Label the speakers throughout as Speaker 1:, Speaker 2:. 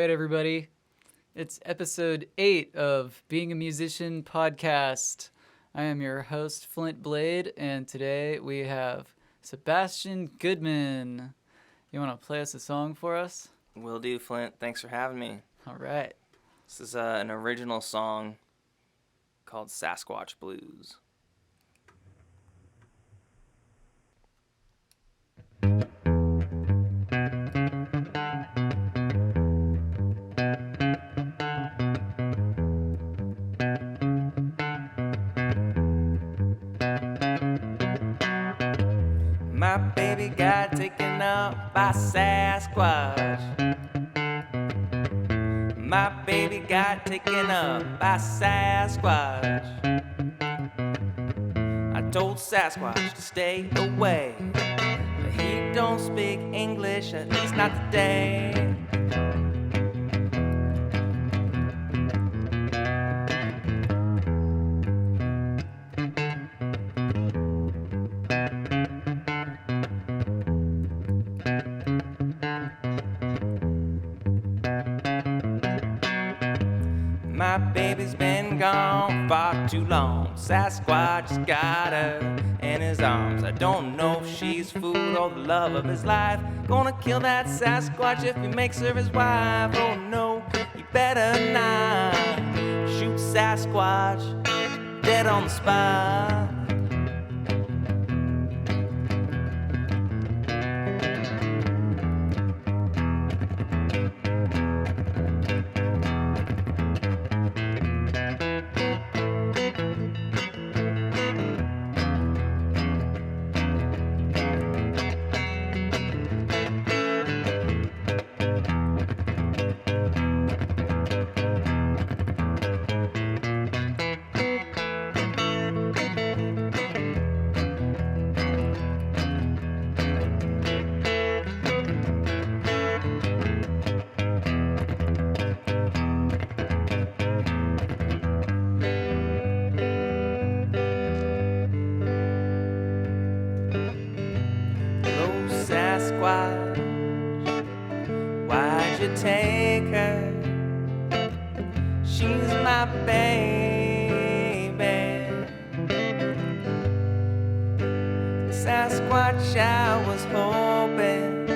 Speaker 1: right, everybody. It's episode 8 of Being a Musician podcast. I am your host, Flint Blade, and today we have Sebastien Goodman. You want to play us a song for us?
Speaker 2: Will do, Flint. Thanks for having me.
Speaker 1: All right.
Speaker 2: This is an original song called Sasquatch Blues. My baby got taken up by Sasquatch. My baby got taken up by Sasquatch. I told Sasquatch to stay away, but he don't speak English, at least not today. My baby's been gone far too long. Sasquatch has got her in his arms. I don't know if she's food or the love of his life. Gonna kill that Sasquatch if he makes her his wife. Oh no, you better not shoot Sasquatch dead on the spot. Sasquatch, why'd you take her? She's my baby. Sasquatch, I was hoping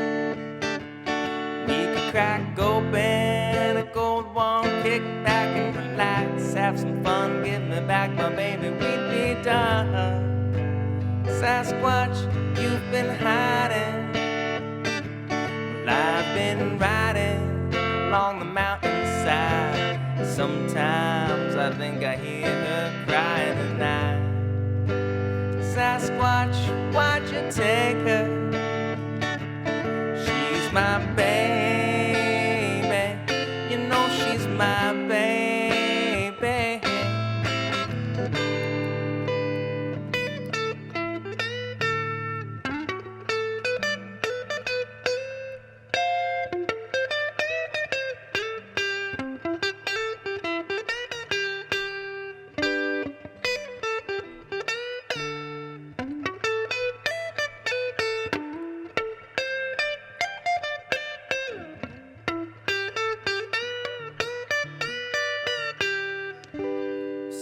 Speaker 2: we could crack open a gold one, kick back and relax, have some fun, give me back my baby, we'd be done. Sasquatch, you've been hiding. Well, I've been riding along the mountainside. Sometimes I think I hear her crying at night. Sasquatch, why'd you take her? She's my baby. You know she's my baby.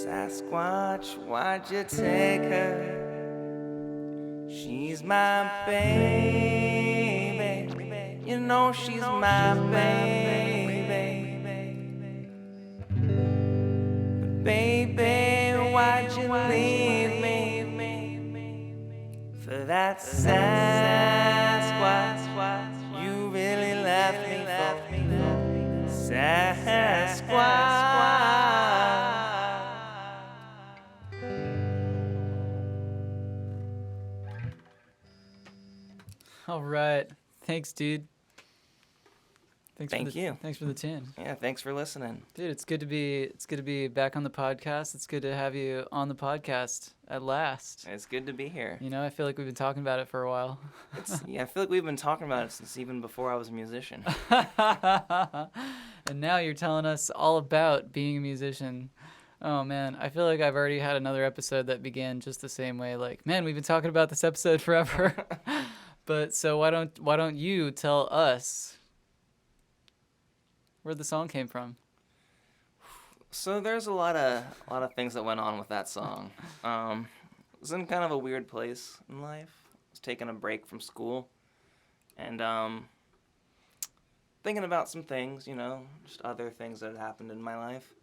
Speaker 2: Sasquatch, why'd you take her? She's my baby. You know she's my baby. But baby, why'd you leave me for that Sasquatch? You really left me for Sasquatch.
Speaker 1: All right. Thanks, dude.
Speaker 2: Thank you.
Speaker 1: Thanks for the tune.
Speaker 2: Yeah, thanks for listening.
Speaker 1: Dude, it's good to be back on the podcast. It's good to have you on the podcast at last.
Speaker 2: It's good to be here.
Speaker 1: You know, I feel like we've been talking about it for a while.
Speaker 2: I feel like we've been talking about it since even before I was a musician.
Speaker 1: And now you're telling us all about being a musician. Oh man, I feel like I've already had another episode that began just the same way. Like, man, we've been talking about this episode forever. But so why don't you tell us where the song came from.
Speaker 2: So there's a lot of things that went on with that song. I was in kind of a weird place in life. I was taking a break from school, and thinking about some things, just other things that had happened in my life.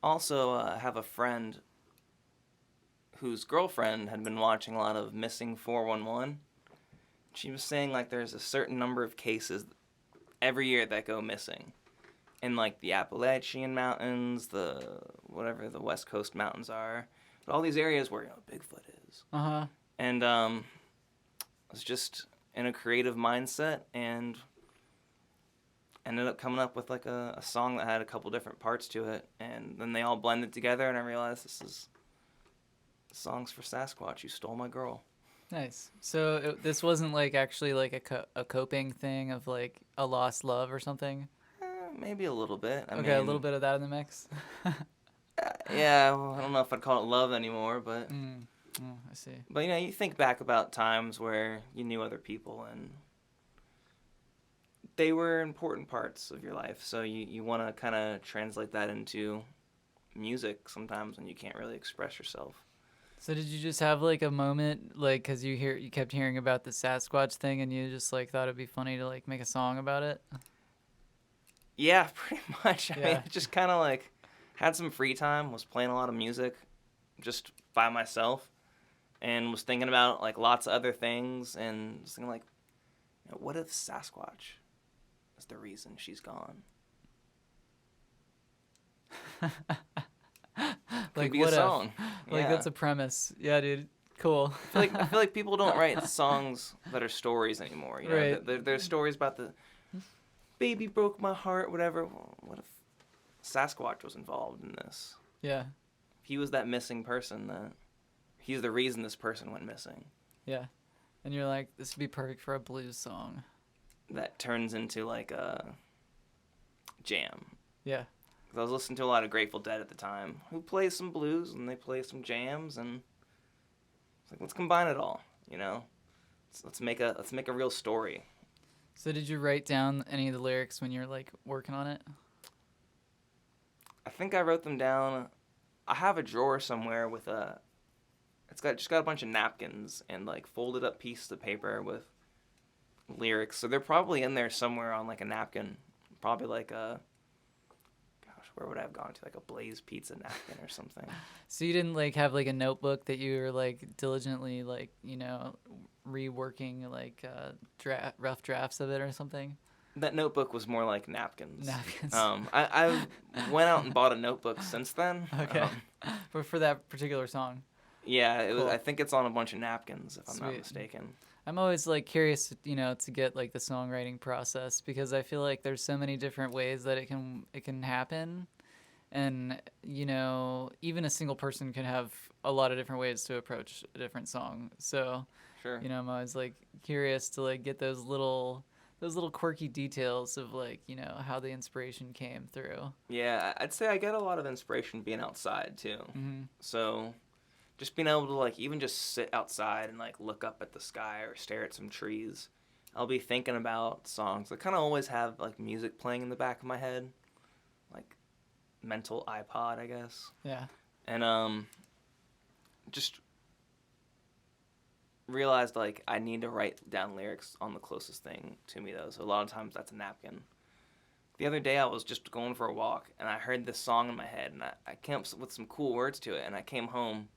Speaker 2: Also, I have a friend whose girlfriend had been watching a lot of Missing 411. She was saying like there's a certain number of cases every year that go missing in like the Appalachian Mountains, whatever the West Coast mountains are, but all these areas where Bigfoot is. And I was just in a creative mindset and ended up coming up with like a song that had a couple different parts to it, and then they all blended together, and I realized this song's for Sasquatch. You stole my girl.
Speaker 1: Nice. So this wasn't like actually like a coping thing of like a lost love or something?
Speaker 2: Maybe a little bit. I mean,
Speaker 1: a little bit of that in the mix?
Speaker 2: Yeah, well, I don't know if I'd call it love anymore, but...
Speaker 1: I see.
Speaker 2: But, you think back about times where you knew other people and they were important parts of your life, so you want to kind of translate that into music sometimes when you can't really express yourself.
Speaker 1: So did you just have like a moment, like, because you kept hearing about the Sasquatch thing and you just like thought it'd be funny to like make a song about it?
Speaker 2: Yeah, pretty much. I mean, just kind of like had some free time, was playing a lot of music just by myself, and was thinking about like lots of other things, and just thinking like, what if Sasquatch is the reason she's gone?
Speaker 1: Like
Speaker 2: be
Speaker 1: what
Speaker 2: a song.
Speaker 1: Like that's a premise. Yeah, dude. Cool.
Speaker 2: I feel like people don't write songs that are stories anymore.
Speaker 1: Right.
Speaker 2: There's stories about the baby broke my heart, whatever. Well, what if Sasquatch was involved in this?
Speaker 1: Yeah.
Speaker 2: He was that missing person. He's the reason this person went missing.
Speaker 1: Yeah. And you're like, this would be perfect for a blues song.
Speaker 2: That turns into like a jam.
Speaker 1: Yeah.
Speaker 2: I was listening to a lot of Grateful Dead at the time, who play some blues and they play some jams, and it's like, let's combine it all. Let's make a real story.
Speaker 1: So did you write down any of the lyrics when you're like working on it?
Speaker 2: I think I wrote them down. I have a drawer somewhere with it's got a bunch of napkins and like folded up pieces of paper with lyrics. So they're probably in there somewhere on like a napkin. Probably like where would I have gone to? Like a Blaze Pizza napkin or something.
Speaker 1: So you didn't like have like a notebook that you were like diligently like, reworking like rough drafts of it or something?
Speaker 2: That notebook was more like napkins.
Speaker 1: Napkins.
Speaker 2: I went out and bought a notebook since then.
Speaker 1: Okay. For that particular song.
Speaker 2: Yeah, it was.
Speaker 1: Cool.
Speaker 2: I think it's on a bunch of napkins, if I'm not
Speaker 1: Sweet.
Speaker 2: mistaken.
Speaker 1: I'm always like curious, to get like the songwriting process, because I feel like there's so many different ways that it can happen, and even a single person can have a lot of different ways to approach a different song. So,
Speaker 2: Sure.
Speaker 1: I'm always like curious to like get those little quirky details of like how the inspiration came through.
Speaker 2: Yeah, I'd say I get a lot of inspiration being outside too.
Speaker 1: Mm-hmm.
Speaker 2: So, just being able to like even just sit outside and like look up at the sky or stare at some trees, I'll be thinking about songs. I kind of always have like music playing in the back of my head, like mental iPod, I guess.
Speaker 1: Yeah.
Speaker 2: And just realized like I need to write down lyrics on the closest thing to me though. So a lot of times that's a napkin. The other day I was just going for a walk and I heard this song in my head, and I came up with some cool words to it, and I came home.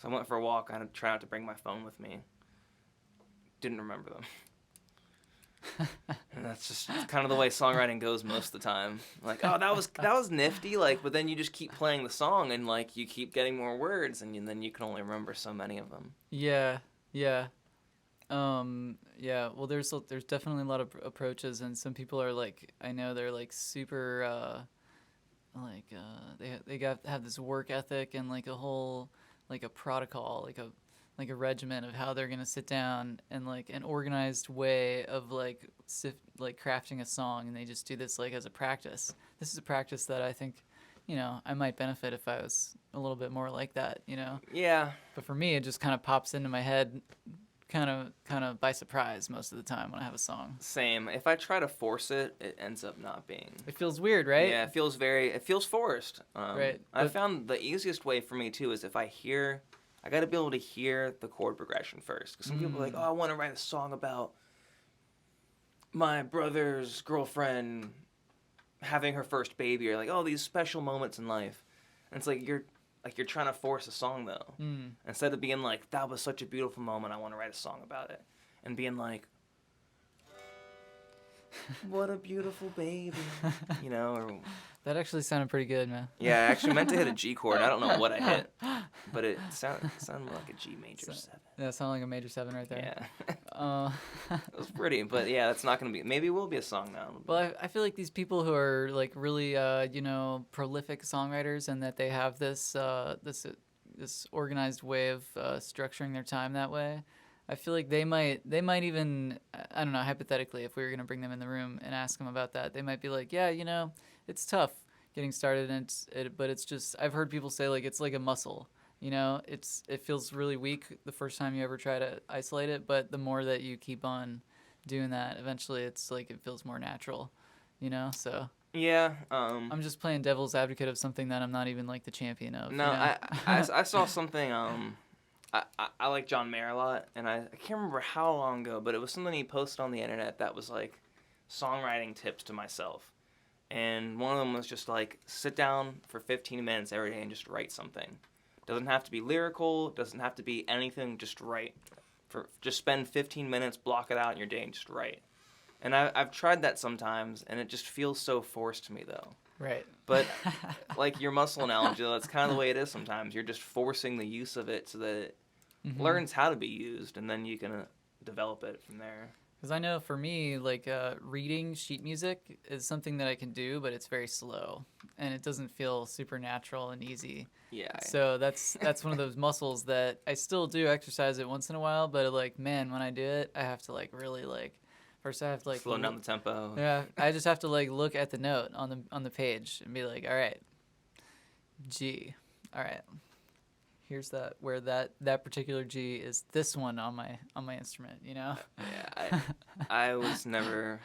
Speaker 2: So I went for a walk. I had to try not to bring my phone with me. Didn't remember them. And that's just kind of the way songwriting goes most of the time. Like, oh, that was nifty. Like, but then you just keep playing the song, and like you keep getting more words, and then you can only remember so many of them.
Speaker 1: Yeah. Yeah. Yeah. Well, there's definitely a lot of approaches, and some people are like, I know they're like super they have this work ethic and like a whole like a protocol, like a regimen of how they're gonna sit down and like an organized way of like crafting a song, and they just do this like as a practice. This is a practice that I think, I might benefit if I was a little bit more like that,
Speaker 2: Yeah.
Speaker 1: But for me, it just kind of pops into my head kind of by surprise most of the time when I have a song.
Speaker 2: Same. If I try to force it, it ends up not being.
Speaker 1: It feels weird, right?
Speaker 2: Yeah, it feels forced.
Speaker 1: Right.
Speaker 2: I found the easiest way for me too is if I got to be able to hear the chord progression first. Because some people are like, oh, I want to write a song about my brother's girlfriend having her first baby, or like, oh, these special moments in life. And it's like you're trying to force a song though. Instead of being like, that was such a beautiful moment, I want to write a song about it. And being like, what a beautiful baby, you know? Or,
Speaker 1: that actually sounded pretty good, man.
Speaker 2: yeah, I actually meant to hit a G chord. I don't know what I hit, but it sounded like a G major 7.
Speaker 1: Yeah, it sounded like a major 7 right there.
Speaker 2: Yeah. It was pretty, but yeah, that's not going to be... Maybe it will be a song now.
Speaker 1: Well, I feel like these people who are like really, prolific songwriters, and that they have this organized way of structuring their time that way. I feel like they might even, I don't know, hypothetically, if we were going to bring them in the room and ask them about that, they might be like, yeah, it's tough getting started, but it's just, I've heard people say like it's like a muscle, it feels really weak the first time you ever try to isolate it, but the more that you keep on doing that, eventually it's like it feels more natural, so.
Speaker 2: Yeah.
Speaker 1: I'm just playing devil's advocate of something that I'm not even like the champion of.
Speaker 2: No, I saw something, I like John Mayer a lot, and I can't remember how long ago, but it was something he posted on the internet that was like songwriting tips to myself. And one of them was just like, sit down for 15 minutes every day and just write something. Doesn't have to be lyrical, doesn't have to be anything, just write. Just spend 15 minutes, block it out in your day and just write. And I've tried that sometimes, and it just feels so forced to me though.
Speaker 1: Right.
Speaker 2: But like your muscle analogy, that's kind of the way it is sometimes. You're just forcing the use of it so that it learns how to be used, and then you can develop it from there.
Speaker 1: Because I know for me, like reading sheet music is something that I can do, but it's very slow, and it doesn't feel super natural and easy.
Speaker 2: Yeah.
Speaker 1: So that's one of those muscles that I still do exercise it once in a while, but like, man, when I do it, I have to like really like. First, I have to like
Speaker 2: slow down the tempo.
Speaker 1: Yeah, I just have to like look at the note on the page and be like, all right, G, all right. Here's where that particular G is this one on my instrument,
Speaker 2: Yeah, I was never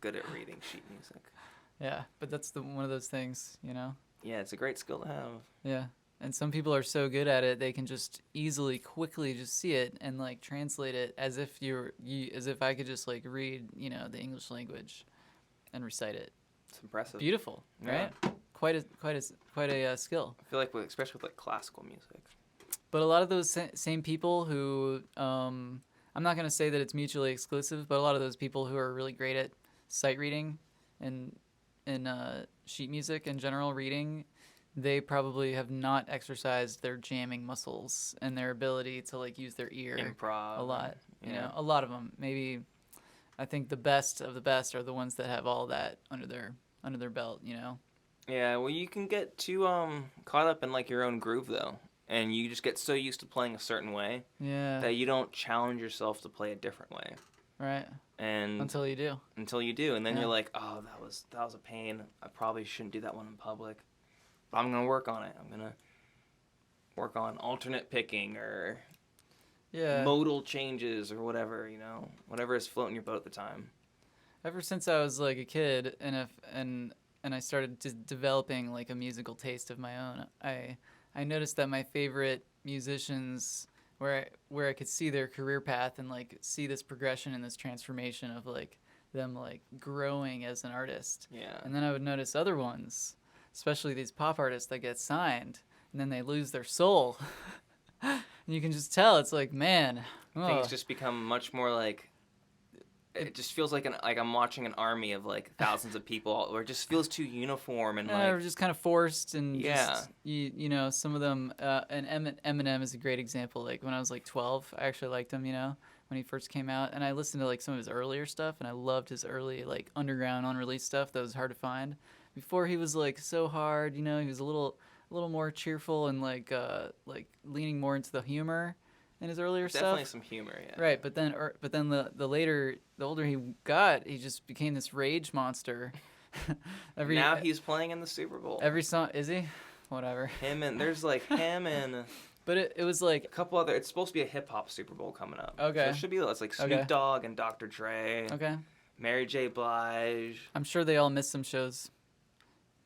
Speaker 2: good at reading sheet music.
Speaker 1: Yeah, but that's one of those things,
Speaker 2: Yeah, it's a great skill to have.
Speaker 1: Yeah. And some people are so good at it, they can just quickly just see it and like translate it as if as if I could just like read, the English language and recite it.
Speaker 2: It's impressive.
Speaker 1: Beautiful, right?
Speaker 2: Yeah.
Speaker 1: Quite a skill.
Speaker 2: I feel like, especially with like classical music.
Speaker 1: But a lot of those same people who, I'm not going to say that it's mutually exclusive, but a lot of those people who are really great at sight reading and sheet music in general, reading, they probably have not exercised their jamming muscles and their ability to like use their ear
Speaker 2: improv
Speaker 1: a lot.
Speaker 2: Yeah.
Speaker 1: A lot of them. Maybe I think the best of the best are the ones that have all that under their belt.
Speaker 2: Yeah, well, you can get too caught up in like your own groove though, and you just get so used to playing a certain way that you don't challenge yourself to play a different way.
Speaker 1: Right.
Speaker 2: And
Speaker 1: until you do, and
Speaker 2: then you're like, oh, that was a pain. I probably shouldn't do that one in public. But I'm gonna work on it. I'm gonna work on alternate picking or modal changes or whatever, whatever is floating your boat at the time.
Speaker 1: Ever since I was like a kid, and I started developing like a musical taste of my own, I noticed that my favorite musicians, where I could see their career path and like see this progression and this transformation of like them like growing as an artist.
Speaker 2: Yeah.
Speaker 1: And then I would notice other ones, especially these pop artists that get signed and then they lose their soul. And you can just tell it's like, man,
Speaker 2: things just become much more like, it just feels like I'm watching an army of like thousands of people, or it just feels too uniform and like
Speaker 1: just kind of forced and
Speaker 2: just,
Speaker 1: some of them. And Eminem is a great example. Like when I was like 12, I actually liked him. When he first came out, and I listened to like some of his earlier stuff, and I loved his early like underground unreleased stuff that was hard to find. Before he was like so hard, he was a little more cheerful and like leaning more into the humor in his earlier stuff.
Speaker 2: Definitely some humor, yeah.
Speaker 1: Right, but then the older he got, he just became this rage monster.
Speaker 2: Now he's playing in the Super Bowl.
Speaker 1: Every song, is he? Whatever.
Speaker 2: There's like him and
Speaker 1: But it was
Speaker 2: A
Speaker 1: like,
Speaker 2: couple other. It's supposed to be a hip hop Super Bowl coming up.
Speaker 1: Okay.
Speaker 2: So there should be. It's like Snoop
Speaker 1: Okay.
Speaker 2: Dogg and Dr. Dre.
Speaker 1: okay.
Speaker 2: Mary J. Blige.
Speaker 1: I'm sure they all missed some shows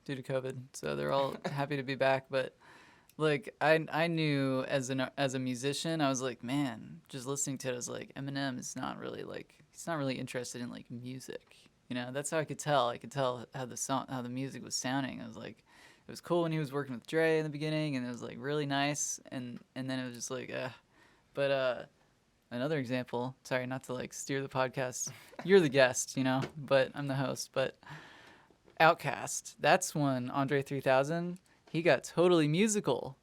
Speaker 1: due to COVID, so they're all happy to be back. But like, I knew as a musician, I was like, man, just listening to it, I was like, Eminem is not really like, he's not really interested in like music. You know, that's how I could tell. I could tell how the music was sounding. I was like, it was cool when he was working with Dre in the beginning, and it was like really nice, and then it was just like, But another example, sorry, not to like steer the podcast. You're the guest, you know, but I'm the host. But Outkast, that's when Andre 3000, he got totally musical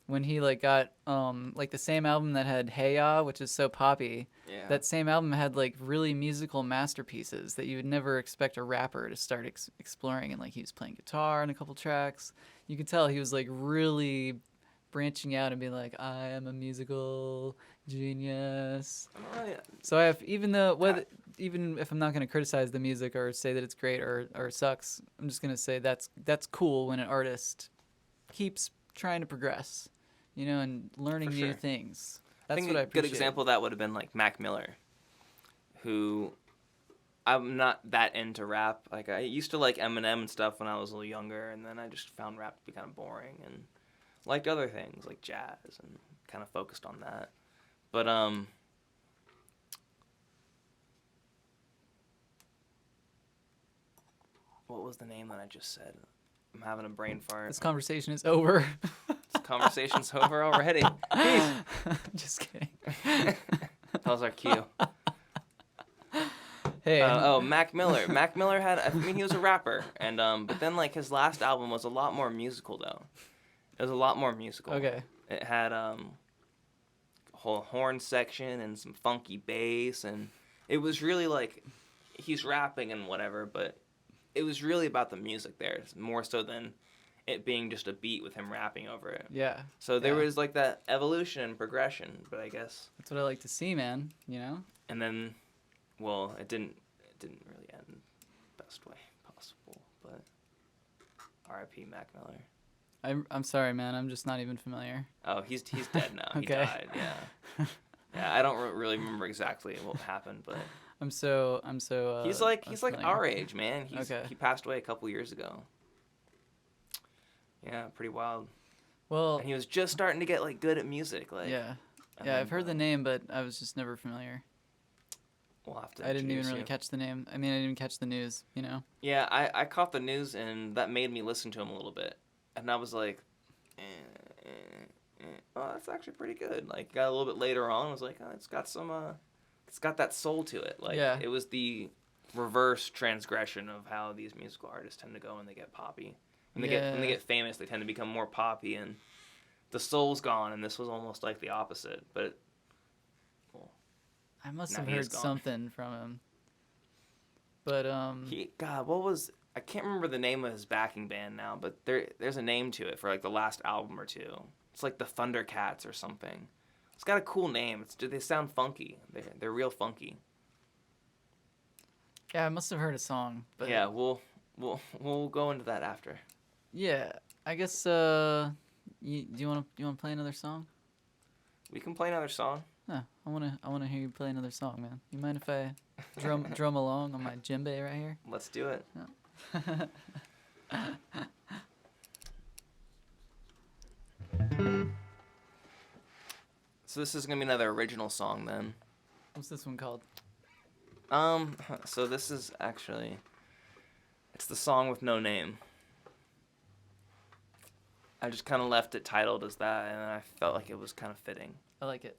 Speaker 1: when he like got like the same album that had Hey Ya, which is so poppy.
Speaker 2: Yeah.
Speaker 1: That same album had like really musical masterpieces that you would never expect a rapper to start exploring, and like he was playing guitar on a couple tracks. You could tell he was like really branching out and being like, I am a musical genius. So I have, even if I'm not going to criticize the music or say that it's great or sucks, I'm just going to say that's cool when an artist keeps trying to progress, you know, and learning
Speaker 2: For
Speaker 1: new
Speaker 2: sure.
Speaker 1: things.
Speaker 2: I
Speaker 1: That's
Speaker 2: think
Speaker 1: what I
Speaker 2: a
Speaker 1: appreciate.
Speaker 2: good example of that would have been like Mac Miller, who I'm not that into rap. Like I used to like Eminem and stuff when I was a little younger, and then I just found rap to be kind of boring and liked other things like jazz and kind of focused on that. But what was the name that I just said? I'm having a brain fart.
Speaker 1: This conversation is over.
Speaker 2: This conversation's over already.
Speaker 1: Just kidding.
Speaker 2: That was our cue.
Speaker 1: Hey.
Speaker 2: Mac Miller. Mac Miller he was a rapper, and but then like his last album was a lot more musical though. It was a lot more musical.
Speaker 1: Okay.
Speaker 2: It had a whole horn section and some funky bass, and it was really like he's rapping and whatever, but it was really about the music there, more so than it being just a beat with him rapping over it.
Speaker 1: Yeah.
Speaker 2: So there
Speaker 1: Yeah.
Speaker 2: was like that evolution and progression, but I guess.
Speaker 1: That's what I like to see, man. You know.
Speaker 2: And then, well, it didn't really end the best way possible, but R.I.P. Mac Miller.
Speaker 1: I'm sorry, man. I'm just not even familiar.
Speaker 2: Oh, he's dead now. He
Speaker 1: Okay.
Speaker 2: died. Yeah. Yeah, I don't really remember exactly what happened, but
Speaker 1: I'm so.
Speaker 2: he's like
Speaker 1: unfamiliar.
Speaker 2: our age, man.
Speaker 1: Okay.
Speaker 2: He passed away a couple years ago. Yeah, pretty wild.
Speaker 1: Well.
Speaker 2: And he was just starting to get like good at music, like.
Speaker 1: Yeah.
Speaker 2: and
Speaker 1: Yeah,
Speaker 2: then,
Speaker 1: I've heard the name, but I was just never familiar.
Speaker 2: We'll have to.
Speaker 1: I didn't even
Speaker 2: introduce
Speaker 1: really
Speaker 2: you.
Speaker 1: catch the name. I mean, I didn't even catch the news. You know.
Speaker 2: Yeah, I caught the news, and that made me listen to him a little bit, and I was like, oh, that's actually pretty good. Like, got a little bit later on, I was like, oh, it's got that soul to it. Like,
Speaker 1: Yeah.
Speaker 2: It was the reverse transgression of how these musical artists tend to go when they get poppy. When they get famous, they tend to become more poppy, and the soul's gone. And this was almost like the opposite. But
Speaker 1: I must
Speaker 2: Now
Speaker 1: have
Speaker 2: he is
Speaker 1: heard
Speaker 2: gone.
Speaker 1: something from him. But
Speaker 2: what was, I can't remember the name of his backing band now, but there's a name to it for like the last album or two. It's like the Thundercats or something. It's got a cool name. They sound funky. They're real funky.
Speaker 1: yeah, I must have heard a song. But
Speaker 2: Yeah, we'll go into that after.
Speaker 1: yeah, I guess. Do you want to play another song?
Speaker 2: We can play another song.
Speaker 1: No, I wanna hear you play another song, man. You mind if I drum along on my djembe right here?
Speaker 2: Let's do it. So this is gonna be another original song then.
Speaker 1: What's this one called?
Speaker 2: So this is actually, it's the song with no name. I just kind of left it titled as that, and I felt like it was kind of fitting.
Speaker 1: I like it.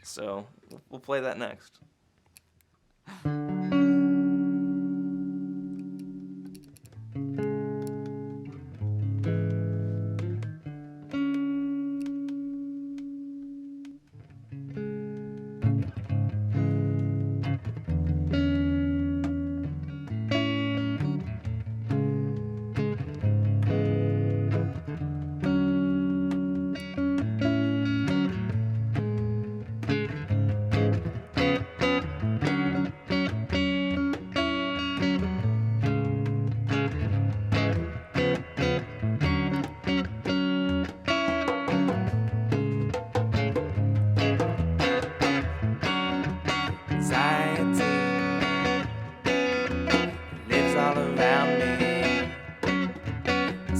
Speaker 2: So we'll play that next.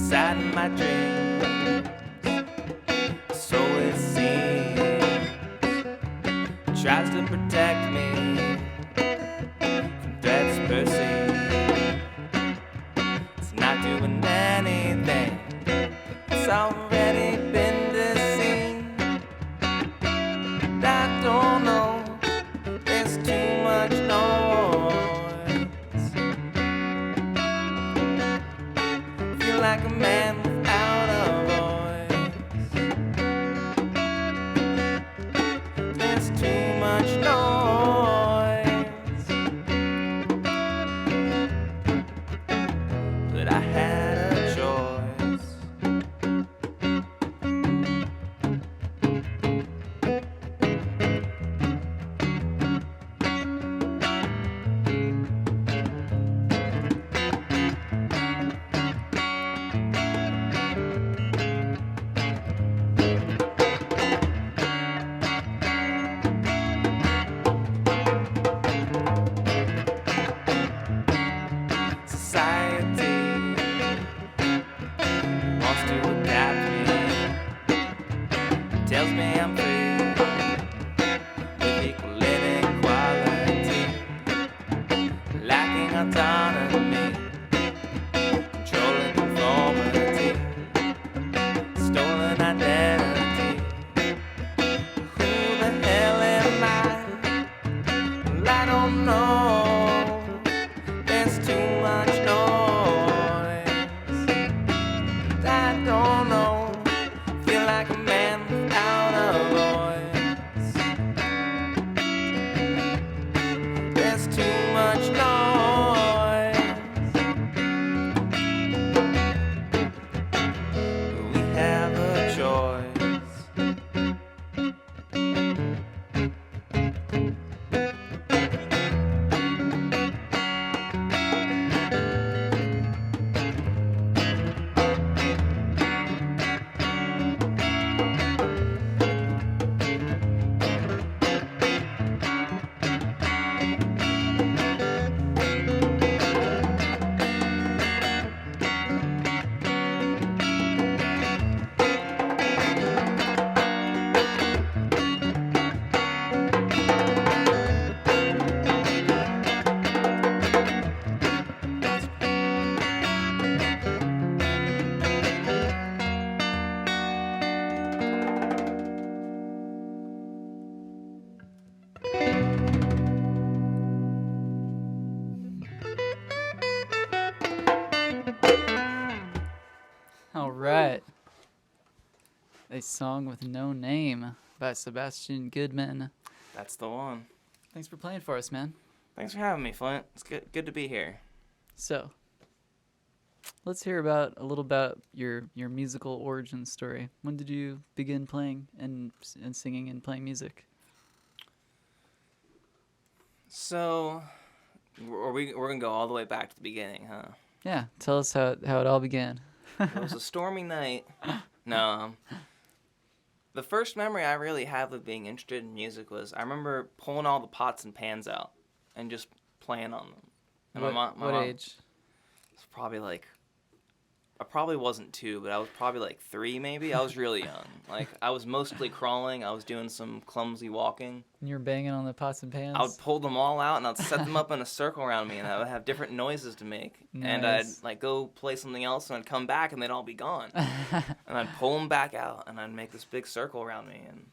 Speaker 2: inside my dreams. So it seems tries to protect me from threats perceived. It's not doing anything. It's already been deceived. I don't know. There's too much noise. Feel like a man without a voice. There's too much noise. But I had a choice. Society wants to adapt me, tells me I'm free with equal inequality, lacking autonomy, controlling conformity, stolen identity. Who the hell am I? Well, I don't know. There's too much noise. I don't know. Feel like a man without a voice. There's too much noise. We have a choice.
Speaker 1: All right. A Song with No Name by Sebastien Goodman.
Speaker 2: That's the one.
Speaker 1: Thanks for playing for us, man.
Speaker 2: Thanks for having me, Flint. It's good to be here.
Speaker 1: So, let's hear a little about your musical origin story. When did you begin playing and singing and playing music?
Speaker 2: So, we're gonna go all the way back to the beginning, huh?
Speaker 1: Yeah, tell us how it all began.
Speaker 2: It was a stormy night. No. The first memory I really have of being interested in music was I remember pulling all the pots and pans out and just playing on them. And
Speaker 1: What
Speaker 2: my mom
Speaker 1: age?
Speaker 2: was probably like, I probably wasn't 2, but I was probably like 3 maybe. I was really young. Like, I was mostly crawling. I was doing some clumsy walking.
Speaker 1: And you're banging on the pots and pans?
Speaker 2: I would pull them all out and I'd set them up in a circle around me and I would have different noises to make. And I'd
Speaker 1: Nice.
Speaker 2: like go play something else and I'd come back and they'd all be gone. And I'd pull them back out and I'd make this big circle around me and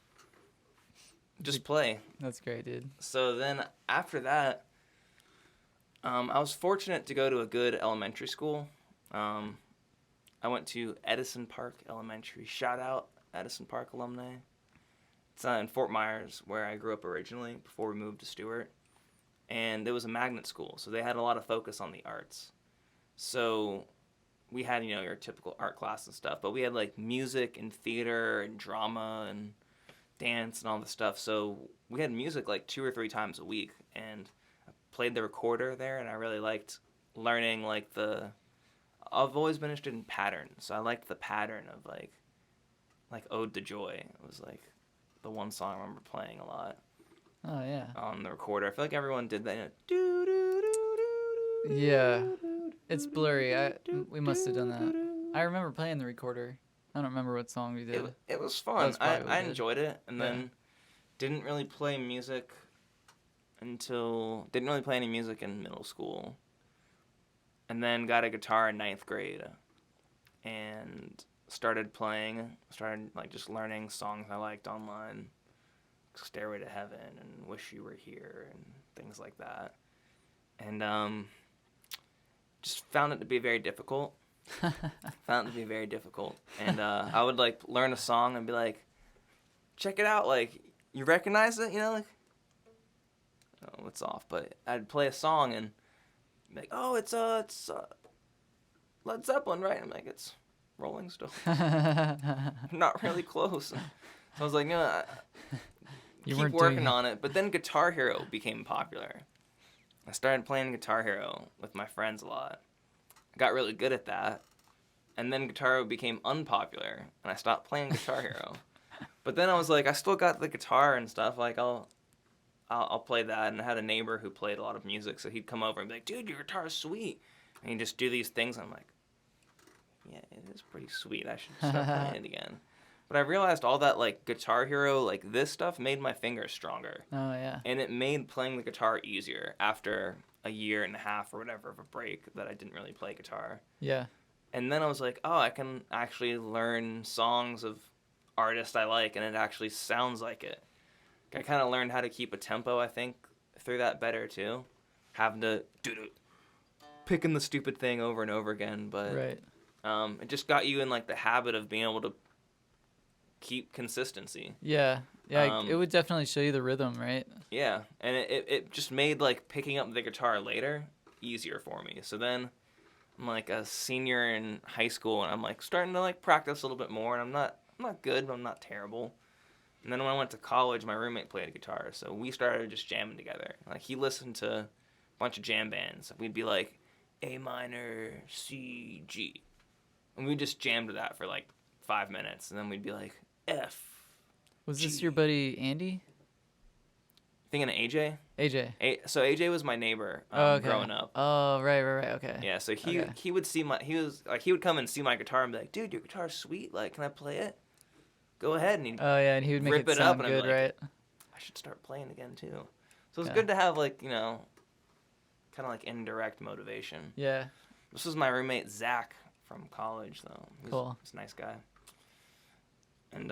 Speaker 2: just play.
Speaker 1: That's great, dude.
Speaker 2: So then after that, I was fortunate to go to a good elementary school. I went to Edison Park Elementary. Shout out Edison Park alumni. It's in Fort Myers, where I grew up originally before we moved to Stewart. And it was a magnet school, so they had a lot of focus on the arts. So we had, your typical art class and stuff, but we had like music and theater and drama and dance and all this stuff. So we had music like 2 or 3 times a week, and I played the recorder there, and I really liked learning like I've always been interested in patterns, so I liked the pattern of like Ode to Joy. It was like the one song I remember playing a lot.
Speaker 1: Oh, yeah.
Speaker 2: On the recorder. I feel like everyone did that. Do, do, do, do, do,
Speaker 1: Yeah.
Speaker 2: do, do,
Speaker 1: It's blurry. We must have done that. I remember playing the recorder. I don't remember what song we did.
Speaker 2: It was
Speaker 1: That
Speaker 2: fun.
Speaker 1: was probably what we
Speaker 2: I
Speaker 1: did.
Speaker 2: enjoyed it, and
Speaker 1: Yeah.
Speaker 2: then didn't really play any music in middle school, and then got a guitar in 9th grade, and started like just learning songs I liked online, Stairway to Heaven and Wish You Were Here and things like that, and just found it to be very difficult. And I would like learn a song and be like, check it out, like, you recognize it, like, oh, it's off, but I'd play a song and be like, oh, it's Led Zeppelin, right? I'm like, it's Rolling Stones. Not really close. So I was like,
Speaker 1: You
Speaker 2: keep
Speaker 1: weren't
Speaker 2: working
Speaker 1: doing it.
Speaker 2: on it. But then Guitar Hero became popular. I started playing Guitar Hero with my friends a lot. I got really good at that. And then Guitar Hero became unpopular, and I stopped playing Guitar Hero. But then I was like, I still got the guitar and stuff. Like, I'll play that. And I had a neighbor who played a lot of music, so he'd come over and be like, dude, your guitar is sweet. And he'd just do these things. And I'm like, yeah, it is pretty sweet. I should start playing it again. But I realized all that, like, Guitar Hero, like, this stuff made my fingers stronger.
Speaker 1: Oh, yeah.
Speaker 2: And it made playing the guitar easier after a year and a half or whatever of a break that I didn't really play guitar.
Speaker 1: Yeah.
Speaker 2: And then I was like, oh, I can actually learn songs of artists I like, and it actually sounds like it. I kind of learned how to keep a tempo, I think, through that better, too. Having to picking the stupid thing over and over again, but
Speaker 1: Right.
Speaker 2: it just got you in, like, the habit of being able to keep consistency.
Speaker 1: Yeah. Yeah, it would definitely show you the rhythm, right?
Speaker 2: Yeah, and it just made, like, picking up the guitar later easier for me. So then I'm, like, a senior in high school, and I'm, like, starting to, like, practice a little bit more, and I'm not good, but I'm not terrible. And then when I went to college, my roommate played a guitar, so we started just jamming together. Like, he listened to a bunch of jam bands. We'd be like, A minor, C, G. And we just jammed to that for, like, 5 minutes, and then we'd be like, F.
Speaker 1: Was
Speaker 2: G.
Speaker 1: this your buddy Andy?
Speaker 2: Thinking of AJ?
Speaker 1: AJ.
Speaker 2: So AJ was my neighbor
Speaker 1: Okay.
Speaker 2: growing up.
Speaker 1: Oh, right. Okay.
Speaker 2: Yeah, so
Speaker 1: Okay.
Speaker 2: he would see he would come and see my guitar and be like, dude, your guitar's sweet. Like, can I play it? Go ahead. And he'd
Speaker 1: Oh, yeah, and he would make
Speaker 2: rip
Speaker 1: it
Speaker 2: it
Speaker 1: sound
Speaker 2: up, and I'd be
Speaker 1: good,
Speaker 2: like,
Speaker 1: right?
Speaker 2: I should start playing again too. So it's
Speaker 1: Yeah.
Speaker 2: good to have, like, kind of like indirect motivation.
Speaker 1: Yeah.
Speaker 2: This was my roommate Zach from college, though.
Speaker 1: Cool.
Speaker 2: He's a nice guy. And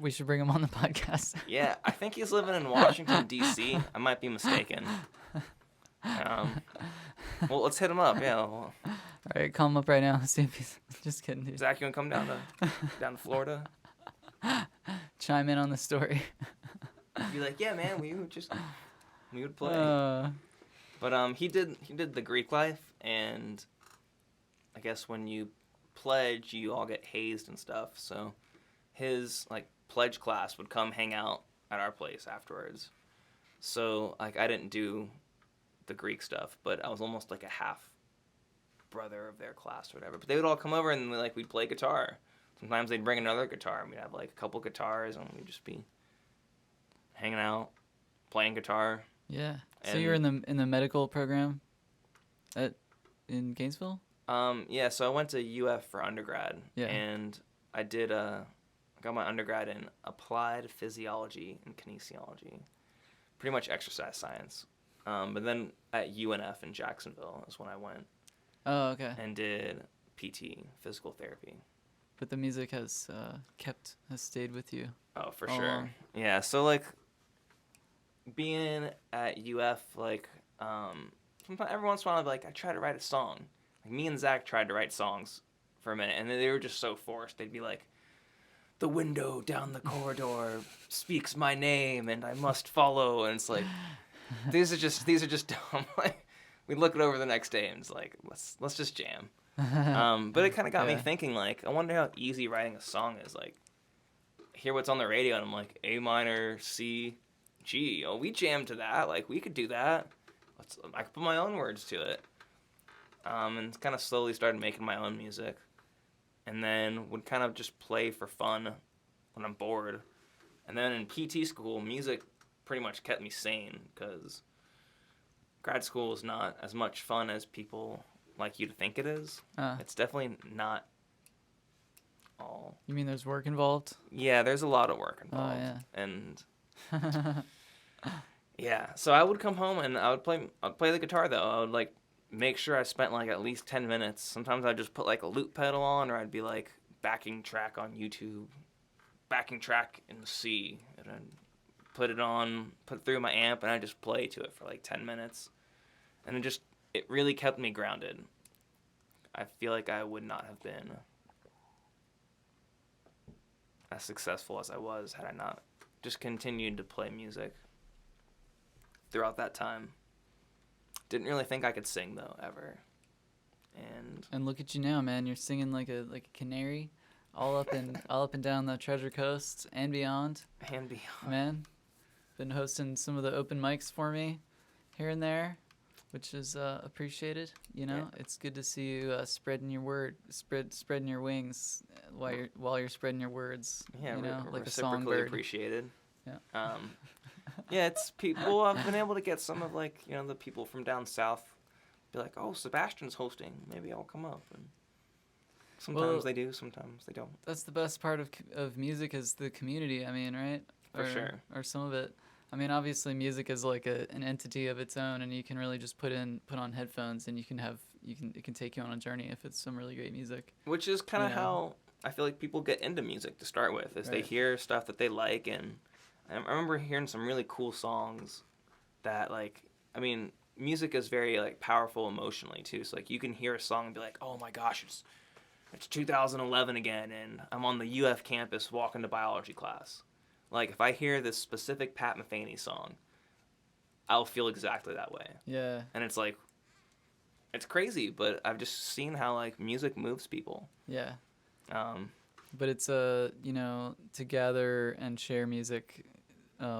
Speaker 1: We should bring him on the podcast.
Speaker 2: yeah, I think he's living in Washington D.C. I might be mistaken. Well, let's hit him up. Yeah. Well,
Speaker 1: All right, call him up right now. See if he's just kidding, dude.
Speaker 2: Zach, you wanna come down to Florida?
Speaker 1: Chime in on the story.
Speaker 2: Be like, yeah, man, we would play. But he did the Greek life, and I guess when you pledge, you all get hazed and stuff. So his, like, pledge class would come hang out at our place afterwards. So, like, I didn't do the Greek stuff, but I was almost like a half brother of their class or whatever. But they would all come over and, like, we'd play guitar. Sometimes they'd bring another guitar, and we'd have, like, a couple guitars, and we'd just be hanging out, playing guitar.
Speaker 1: Yeah. So you were in the medical program in Gainesville?
Speaker 2: Yeah, so I went to UF for undergrad.
Speaker 1: Yeah.
Speaker 2: And I got my undergrad in applied physiology and kinesiology. Pretty much exercise science. But then at UNF in Jacksonville is when I went
Speaker 1: Oh, okay.
Speaker 2: and did PT, physical therapy.
Speaker 1: But the music has stayed with you.
Speaker 2: Oh, for
Speaker 1: all
Speaker 2: sure.
Speaker 1: along.
Speaker 2: Yeah, so, like, being at UF, like, sometimes every once in a while I'd be like, I try to write a song. Like, me and Zach tried to write songs for a minute, and they were just so forced. They'd be like, the window down the corridor speaks my name, and I must follow. And it's like, these are just dumb. Like, we look it over the next day, and it's like, let's just jam. But it kind of got me thinking, like, I wonder how easy writing a song is. Like, hear what's on the radio, and I'm like, A minor, C, G. Oh, we jammed to that. Like, we could do that. I could put my own words to it. And kind of slowly started making my own music. And then would kind of just play for fun when I'm bored. And then in PT school, music pretty much kept me sane, because grad school is not as much fun as people like you to think it is. It's definitely not all.
Speaker 1: You mean there's work involved?
Speaker 2: Yeah, there's a lot of work
Speaker 1: Oh,
Speaker 2: involved.
Speaker 1: yeah.
Speaker 2: And yeah, so I would come home and I'd play the guitar though. I would like make sure I spent like at least 10 minutes. Sometimes I'd just put like a loop pedal on, or I'd be like backing track on YouTube, backing track in the C, and I'd put it on, put it through my amp, and I just play to it for like 10 minutes. And it really kept me grounded. I feel like I would not have been as successful as I was had I not just continued to play music throughout that time. Didn't really think I could sing though, ever.
Speaker 1: And look at you now, man. You're singing like a canary, all up and down the Treasure Coast and beyond.
Speaker 2: And beyond.
Speaker 1: Man, been hosting some of the open mics for me here and there, which is appreciated. You know,
Speaker 2: Yeah.
Speaker 1: It's good to see you spreading your wings while you're spreading your words.
Speaker 2: Yeah,
Speaker 1: you know, like a
Speaker 2: reciprocally
Speaker 1: songbird.
Speaker 2: appreciated.
Speaker 1: Yeah.
Speaker 2: Yeah, it's people. I've been able to get some of like, you know, the people from down south be like, oh, Sebastian's hosting. Maybe I'll come up. And sometimes they do, sometimes they don't.
Speaker 1: That's the best part of music is the community. I mean, right?
Speaker 2: For sure.
Speaker 1: Or some of it. I mean, obviously, music is like an entity of its own, and you can really just put on headphones, and it can take you on a journey if it's some really great music.
Speaker 2: Which is kind of
Speaker 1: You know?
Speaker 2: how I feel like people get into music to start with, is they
Speaker 1: Right.
Speaker 2: hear stuff that they like. And I remember hearing some really cool songs that, like, I mean, music is very like powerful emotionally too. So like you can hear a song and be like, oh my gosh, it's 2011 again, and I'm on the UF campus walking to biology class. Like if I hear this specific Pat Metheny song, I'll feel exactly that way.
Speaker 1: Yeah.
Speaker 2: And it's like, it's crazy, but I've just seen how like music moves people.
Speaker 1: Yeah.
Speaker 2: Um,
Speaker 1: But it's you know, to gather and share music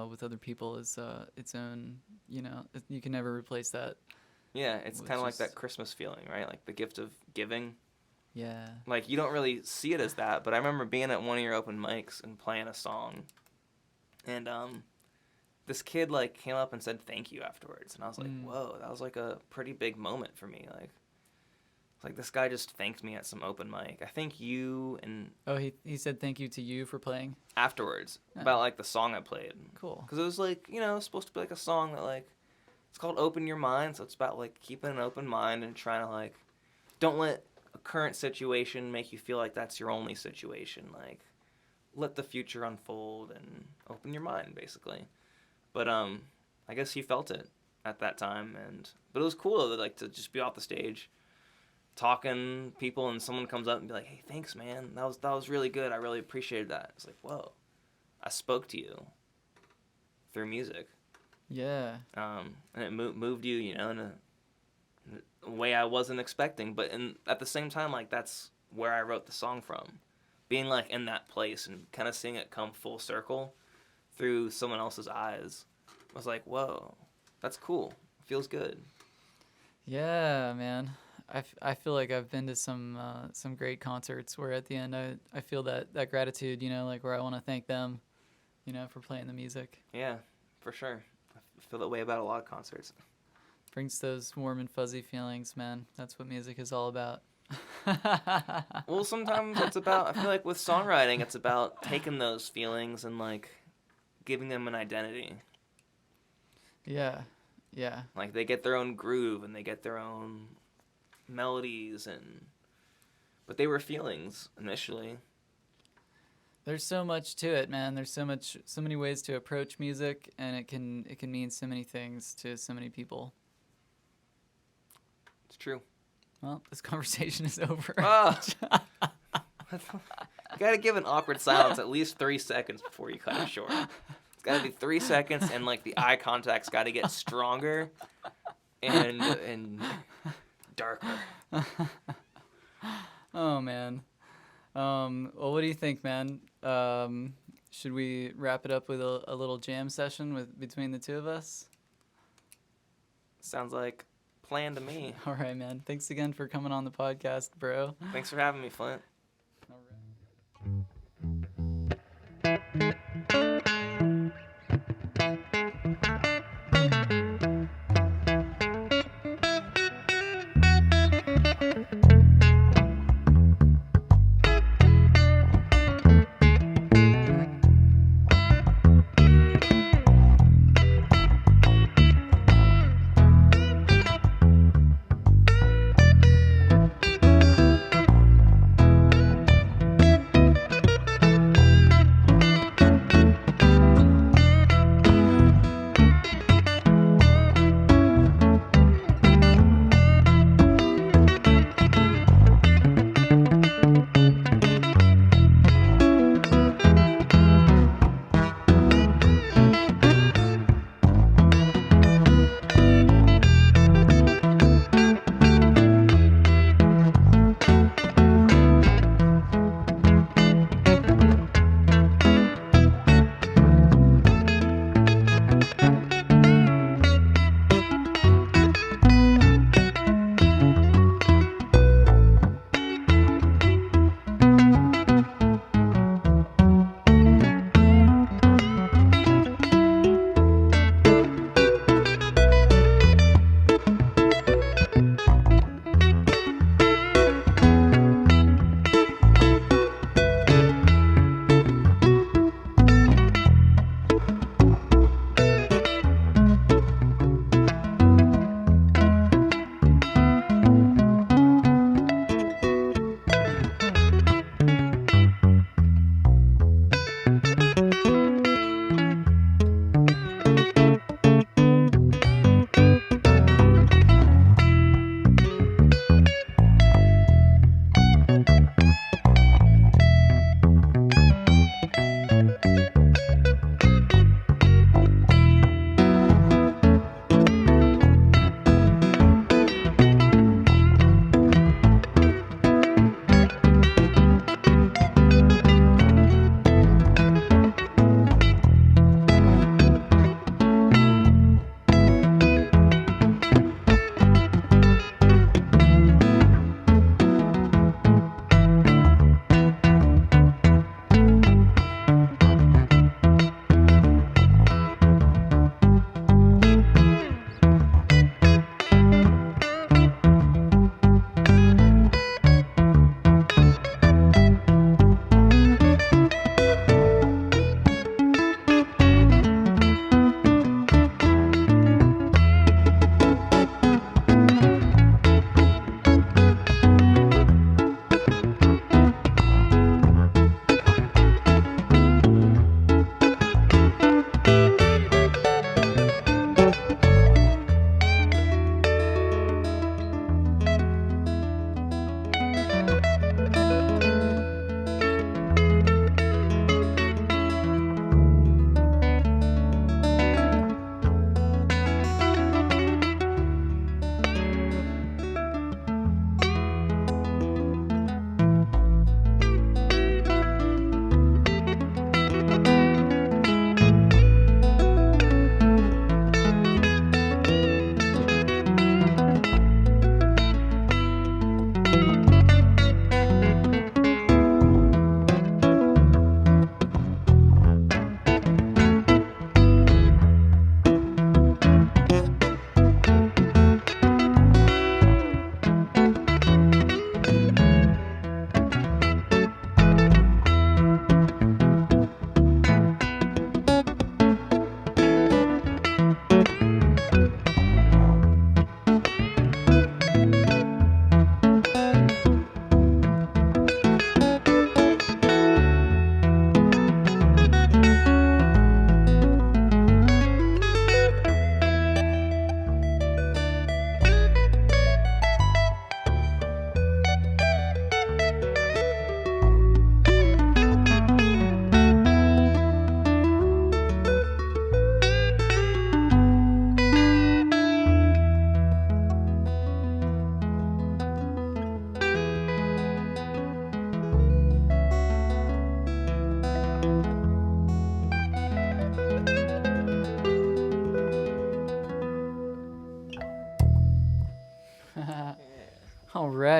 Speaker 1: with other people is its own, you know, you can never replace that.
Speaker 2: yeah, it's
Speaker 1: Which
Speaker 2: kind of like
Speaker 1: is-
Speaker 2: that Christmas feeling, right? Like the gift of giving.
Speaker 1: Yeah.
Speaker 2: Like you don't really see it as that, but I remember being at one of your open mics and playing a song, and this kid like came up and said thank you afterwards, and I was like, whoa, that was like a pretty big moment for me. Like, it's like this guy just thanked me at some open mic. I think you and
Speaker 1: Oh, he said thank you to you for playing.
Speaker 2: afterwards
Speaker 1: Yeah.
Speaker 2: about like the song I played.
Speaker 1: Cool.
Speaker 2: Because it was like, you know, it's supposed to be like a song that like, it's called Open Your Mind, so it's about like keeping an open mind and trying to like, don't let a current situation make you feel like that's your only situation. Like, let the future unfold and open your mind, basically. But I guess he felt it at that time, but it was cool though, like to just be off the stage, talking people, and someone comes up and be like, "Hey, thanks, man. That was really good. I really appreciated that." It's like, whoa, I spoke to you through music.
Speaker 1: Yeah.
Speaker 2: And it moved you, you know, in a way I wasn't expecting. But at the same time, like, that's where I wrote the song from. Being, like, in that place and kind of seeing it come full circle through someone else's eyes. I was like, whoa, that's cool. Feels good.
Speaker 1: Yeah, man. I feel like I've been to some great concerts where at the end I feel that gratitude, you know, like where I want to thank them, you know, for playing the music.
Speaker 2: Yeah, for sure. I feel that way about a lot of concerts.
Speaker 1: Brings those warm and fuzzy feelings, man. That's what music is all about.
Speaker 2: Well, sometimes it's about, I feel like with songwriting, it's about taking those feelings and, like, giving them an identity.
Speaker 1: Yeah. Yeah.
Speaker 2: Like, they get their own groove and they get their own melodies, but they were feelings initially.
Speaker 1: There's so much to it, man. There's so many ways to approach music, and it can mean so many things to so many people.
Speaker 2: It's true.
Speaker 1: Well, this conversation is over.
Speaker 2: Ah! You gotta give an awkward silence at least 3 seconds before you cut it short. It's gotta be 3 seconds, and like the eye contact's gotta get stronger and darker.
Speaker 1: Oh man. Well, what do you think, man? Should we wrap it up with a little jam session between the two of us?
Speaker 2: Sounds like a plan to me.
Speaker 1: All right, man. Thanks again for coming on the podcast, bro.
Speaker 2: Thanks for having me, Flint.
Speaker 1: All right.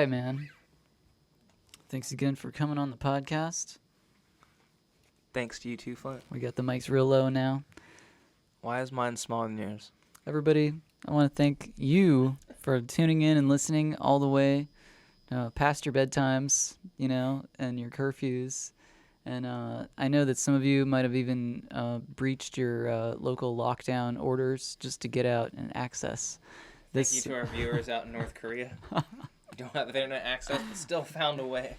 Speaker 1: right, man. Thanks again for coming on the podcast.
Speaker 2: Thanks to you too, Flint.
Speaker 1: We got the mics real low now.
Speaker 2: Why is mine smaller than yours?
Speaker 1: Everybody, I want to thank you for tuning in and listening all the way past your bedtimes, and your curfews. And I know that some of you might have even breached your local lockdown orders just to get out and access this.
Speaker 2: Thank you to our viewers out in North Korea. We don't have internet access, but still found a way.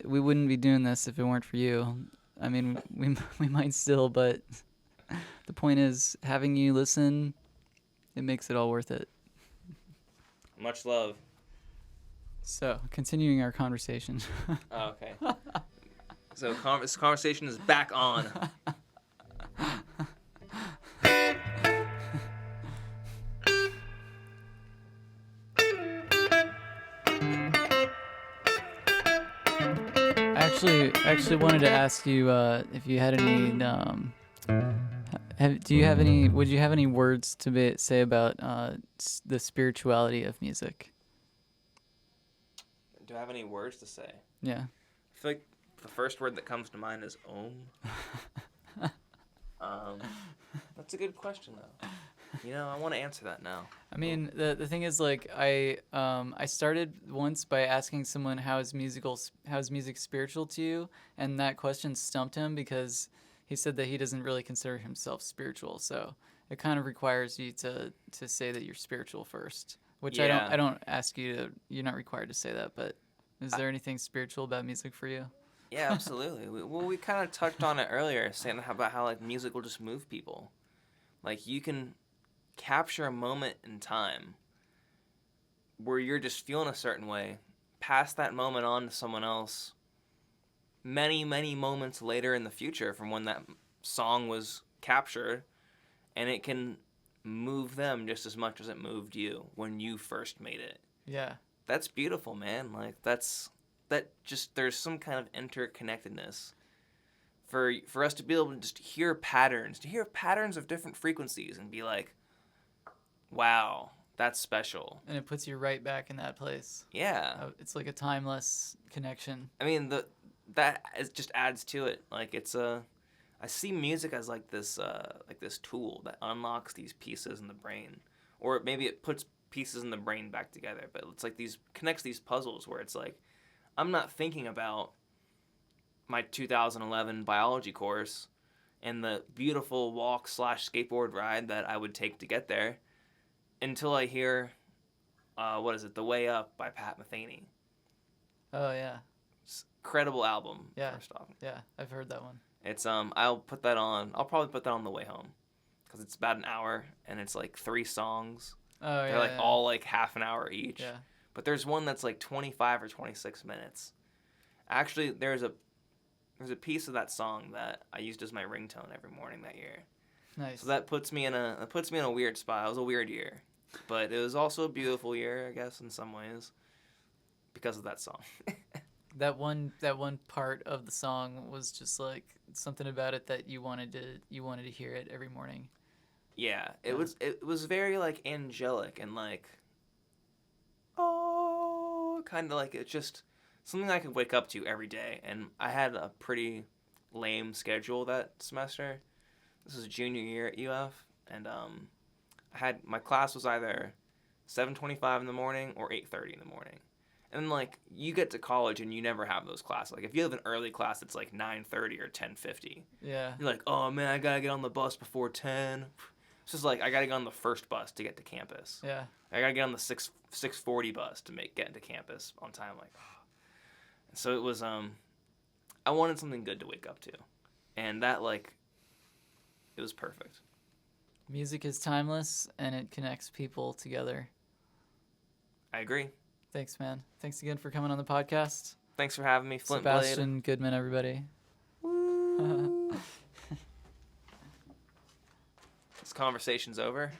Speaker 1: We wouldn't be doing this if it weren't for you. I mean, we might still, but the point is, having you listen, it makes it all worth it.
Speaker 2: Much love.
Speaker 1: So, continuing our conversation.
Speaker 2: Oh, okay. So this conversation is back on.
Speaker 1: Actually wanted to ask you if you had any. Would you have any words to say about the spirituality of music?
Speaker 2: Do I have any words to say?
Speaker 1: Yeah.
Speaker 2: I feel like the first word that comes to mind is Om. That's a good question, though. I want to answer that now.
Speaker 1: I mean, the thing is, like, I started once by asking someone how is music spiritual to you, and that question stumped him because he said that he doesn't really consider himself spiritual. So it kind of requires you to say that you're spiritual first, which
Speaker 2: Yeah.
Speaker 1: I don't ask you to. You're not required to say that, but is there anything spiritual about music for you?
Speaker 2: Yeah, absolutely. We kind of touched on it earlier, saying about how like music will just move people. Like you can capture a moment in time where you're just feeling a certain way, pass that moment on to someone else many, many moments later in the future from when that song was captured, and it can move them just as much as it moved you when you first made it.
Speaker 1: Yeah.
Speaker 2: That's beautiful, man. Like there's some kind of interconnectedness for us to be able to just hear patterns of different frequencies and be like, wow, that's special.
Speaker 1: And it puts you right back in that place.
Speaker 2: Yeah.
Speaker 1: It's like a timeless connection.
Speaker 2: I mean, that just adds to it. Like I see music as like this tool that unlocks these pieces in the brain, or maybe it puts pieces in the brain back together. But it's like connects these puzzles where it's like, I'm not thinking about my 2011 biology course and the beautiful walk/skateboard ride that I would take to get there until I hear, The Way Up by Pat Metheny.
Speaker 1: Oh, yeah.
Speaker 2: Incredible album,
Speaker 1: yeah.
Speaker 2: First off.
Speaker 1: Yeah, I've heard that one.
Speaker 2: It's, I'll probably put that on the way home because it's about an hour and it's like 3 songs.
Speaker 1: Oh,
Speaker 2: They're like all like half an hour each.
Speaker 1: Yeah.
Speaker 2: But there's one that's like 25 or 26 minutes. Actually, there's a piece of that song that I used as my ringtone every morning that year.
Speaker 1: Nice.
Speaker 2: So that puts me in a weird spot. It was a weird year, but it was also a beautiful year, I guess, in some ways, because of that song.
Speaker 1: That one part of the song was just like something about it that you wanted to hear it every morning.
Speaker 2: Yeah, it was very like angelic and like, kind of like it's just something I could wake up to every day. And I had a pretty lame schedule that semester. This was junior year at UF, and my class was either 7:25 in the morning or 8:30 in the morning. And like you get to college and you never have those classes. Like if you have an early class, it's like 9:30 or 10:50.
Speaker 1: Yeah.
Speaker 2: You're like, oh man, I gotta get on the bus before 10. It's just like I gotta get on the first bus to get to campus.
Speaker 1: Yeah.
Speaker 2: I gotta get on the 6:40 bus to get into campus on time. Like, so it was. I wanted something good to wake up to, and that it was perfect.
Speaker 1: Music is timeless, and it connects people together.
Speaker 2: I agree.
Speaker 1: Thanks, man. Thanks again for coming on the podcast.
Speaker 2: Thanks for having me, Flint
Speaker 1: Sebastien Goodman, everybody.
Speaker 2: This conversation's over.